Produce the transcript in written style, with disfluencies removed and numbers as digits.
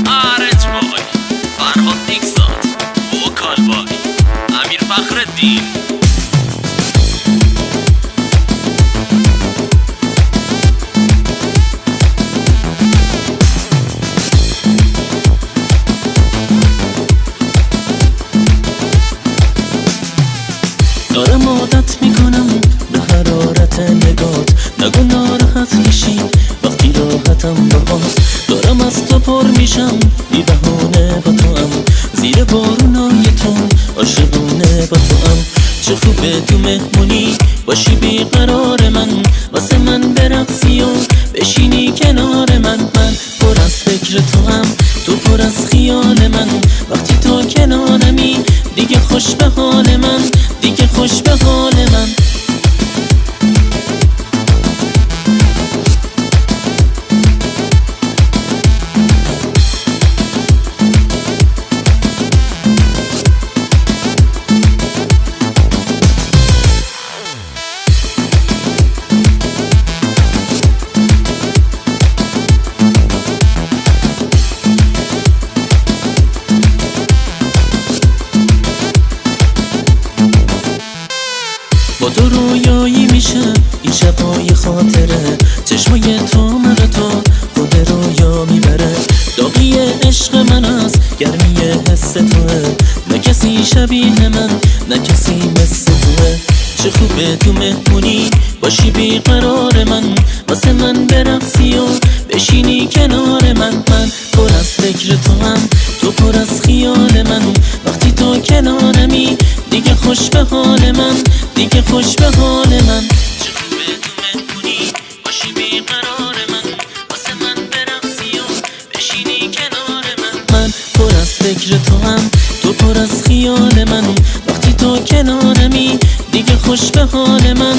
آرج بای فرهاد نیکزاد وکال بای امیر فخرالدین. دارم عادت میکنم به حرارت نگات، نگو ناراحت میشی وقتی راحتم باهات. دارم از تو پر میشم بی بهونه با تو ام، زیر بارونای تو عاشقونه با تو ام. چه خوبه تو مهمونی باشی بیقرار من، واسه من برقصی و بشینی کنار من. من پر از فکر تو ام، تو پر از خیال من. وقتی تو کنارمی دیگه خوش به حال من، دیگه خوش به حال من. با تو رویایی میشه این شبای خاطره، چشمای تو مرا تا خود رویا میبره. داغی عشق من از گرمی حس توه، نه کسی شبیه من نه کسی مثل توه. چه خوبه تو مهمونی باشی بیقرار من، واسه من برقصی و بشینی کنار من. من پر از فکر تو هم، تو پر از خیال من. وقتی تو کنارمی دیگه خوش به حال من، دیگه خوش به حال من. چه خوبه تو مهمونی باشی بیقرار من، واسه من برقصی و بشینی کنار من. من پر از فکر تو هم، تو پر از خیال من. وقتی تو کنارمی دیگه خوش به حال من.